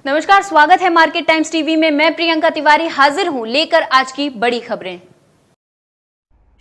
नमस्कार, स्वागत है मार्केट टाइम्स टीवी में। मैं प्रियंका तिवारी हाजिर हूं लेकर आज की बड़ी खबरें।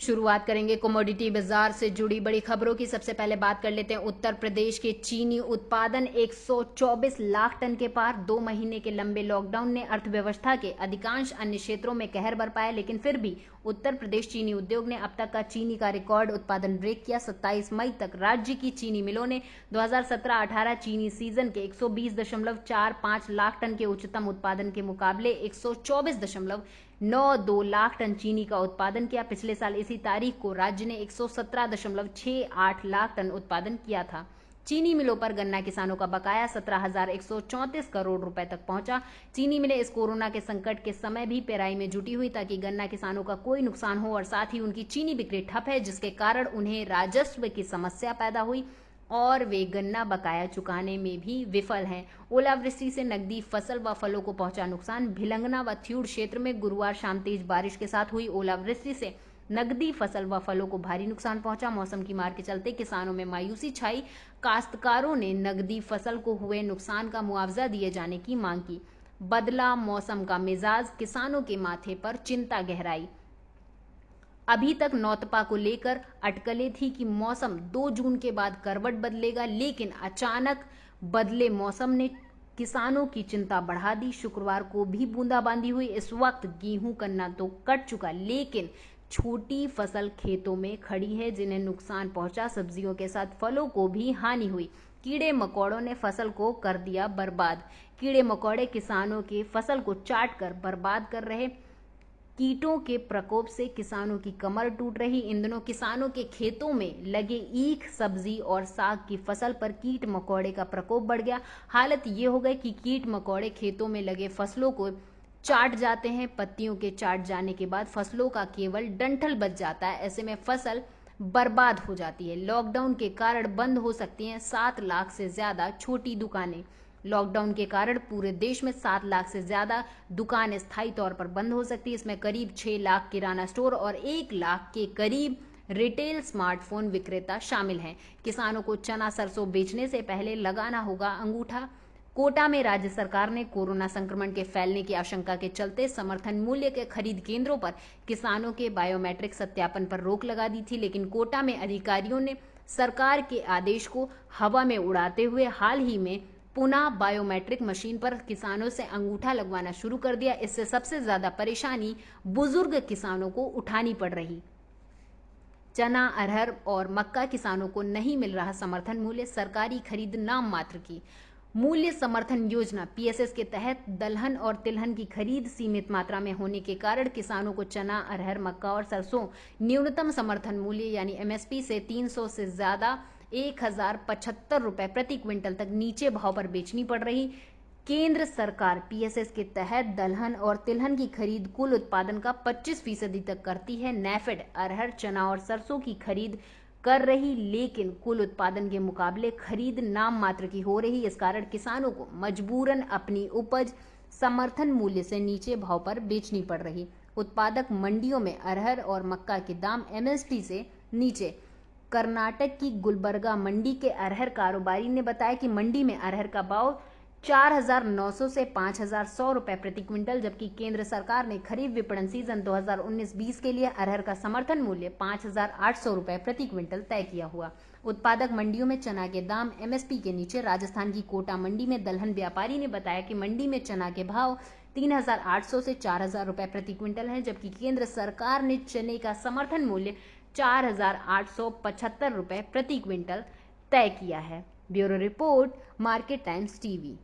शुरुआत करेंगे कमोडिटी बाजार से जुड़ी बड़ी खबरों की। सबसे पहले बात कर लेते हैं उत्तर प्रदेश के चीनी उत्पादन 124 लाख टन के पार। 2 महीने के लंबे लॉकडाउन ने अर्थव्यवस्था के अधिकांश अन्य क्षेत्रों में कहर बरपाया, लेकिन फिर भी उत्तर प्रदेश चीनी उद्योग ने अब तक का चीनी का रिकॉर्ड उत्पादन ब्रेक किया। 27 मई तक राज्य की चीनी मिलों ने 2017-18 चीनी सीजन के 120.45 लाख टन के उच्चतम उत्पादन के मुकाबले 124.92 लाख टन चीनी का उत्पादन किया। पिछले साल इसी तारीख को राज्य ने 117.68 लाख टन उत्पादन किया था। चीनी मिलों पर गन्ना किसानों का बकाया 17,134 करोड़ रुपए तक पहुंचा। चीनी मिलें इस कोरोना के संकट के समय भी पेराई में जुटी हुई ताकि गन्ना किसानों का कोई नुकसान हो और साथ ही उनकी चीनी बिक्री ठप है, जिसके कारण उन्हें राजस्व की समस्या पैदा हुई और वे गन्ना बकाया चुकाने में भी विफल हैं। ओलावृष्टि से नकदी फसल व फलों को पहुंचा नुकसान। भिलंगना व थ्यूड़ क्षेत्र में गुरुवार शाम तेज बारिश के साथ हुई ओलावृष्टि से नकदी फसल व फलों को भारी नुकसान पहुंचा। मौसम की मार के चलते किसानों में मायूसी छाई। काश्तकारों ने नकदी फसल को हुए नुकसान का मुआवजा दिए जाने की मांग की। बदला मौसम का मिजाज, किसानों के माथे पर चिंता गहराई। अभी तक नौतपा को लेकर अटकलें थी कि मौसम 2 जून के बाद करवट बदलेगा, लेकिन अचानक बदले मौसम ने किसानों की चिंता बढ़ा दी। शुक्रवार को भी बूंदाबांदी हुई। इस वक्त गेहूं कन्ना तो कट चुका, लेकिन छोटी फसल खेतों में खड़ी है जिन्हें नुकसान पहुंचा। सब्जियों के साथ फलों को भी हानि हुई। कीड़े मकोड़ों ने फसल को कर दिया बर्बाद। कीड़े मकोड़े किसानों के फसल को चाट कर बर्बाद कर रहे। कीटों के प्रकोप से किसानों की कमर टूट रही। इन दिनों किसानों के खेतों में लगे ईख, सब्जी और साग की फसल पर कीट मकोड़े का प्रकोप बढ़ गया। हालत ये हो गई कि कीट मकोड़े खेतों में लगे फसलों को चाट जाते हैं। पत्तियों के चाट जाने के बाद फसलों का केवल डंठल बच जाता है। ऐसे में फसल बर्बाद हो जाती है। लॉकडाउन के कारण बंद हो सकती हैं 7 लाख से ज्यादा छोटी दुकानें। लॉकडाउन के कारण पूरे देश में 7 लाख से ज्यादा दुकानें स्थायी तौर पर बंद हो सकती है। इसमें करीब 6 लाख किराना स्टोर और 1 लाख के करीब रिटेल स्मार्टफोन विक्रेता शामिल हैं। किसानों को चना सरसों बेचने से पहले लगाना होगा अंगूठा। कोटा में राज्य सरकार ने कोरोना संक्रमण के फैलने की आशंका के चलते समर्थन मूल्य के खरीद केंद्रों पर किसानों के बायोमेट्रिक सत्यापन पर रोक लगा दी थी, लेकिन कोटा में अधिकारियों ने सरकार के आदेश को हवा में उड़ाते हुए हाल ही में पुनः बायोमेट्रिक मशीन पर किसानों से अंगूठा लगवाना शुरू कर दिया। इससे सबसे ज्यादा परेशानी बुजुर्ग किसानों को उठानी पड़ रही। चना, अरहर और मक्का किसानों को नहीं मिल रहा समर्थन मूल्य। सरकारी खरीद नाम मात्र की। मूल्य समर्थन योजना पीएसएस के तहत दलहन और तिलहन की खरीद सीमित मात्रा में होने के कारण किसानों को चना, अरहर, मक्का और सरसों न्यूनतम समर्थन मूल्य यानी एमएसपी से 300 से ज्यादा 1,075 रुपए प्रति क्विंटल तक नीचे भाव पर बेचनी पड़ रही। केंद्र सरकार पीएसएस के तहत दलहन और तिलहन की खरीद कुल उत्पादन का 25% तक करती है। नेफेड अरहर, चना और सरसों की खरीद कर रही, लेकिन कुल उत्पादन के मुकाबले खरीद नाम मात्र की हो रही। इस कारण किसानों को मजबूरन अपनी उपज समर्थन मूल्य से नीचे भाव पर बेचनी पड़ रही। उत्पादक मंडियों में अरहर और मक्का के दाम एमएसपी से नीचे। कर्नाटक की गुलबर्गा मंडी के अरहर कारोबारी ने बताया कि मंडी में अरहर का भाव 4,900 से 5,100 रुपए प्रति क्विंटल, जबकि केंद्र सरकार ने खरीफ विपणन सीजन 2019-20 के लिए अरहर का समर्थन मूल्य 5,800 रुपए प्रति क्विंटल तय किया हुआ। उत्पादक मंडियों में चना के दाम एमएसपी के नीचे। राजस्थान की कोटा मंडी में दलहन व्यापारी ने बताया कि मंडी में चना के भाव 3,800 से 4,000 रुपए प्रति क्विंटल है, जबकि केंद्र सरकार ने चने का समर्थन मूल्य 4,875 रुपए प्रति क्विंटल तय किया है। Bureau report, market times TV.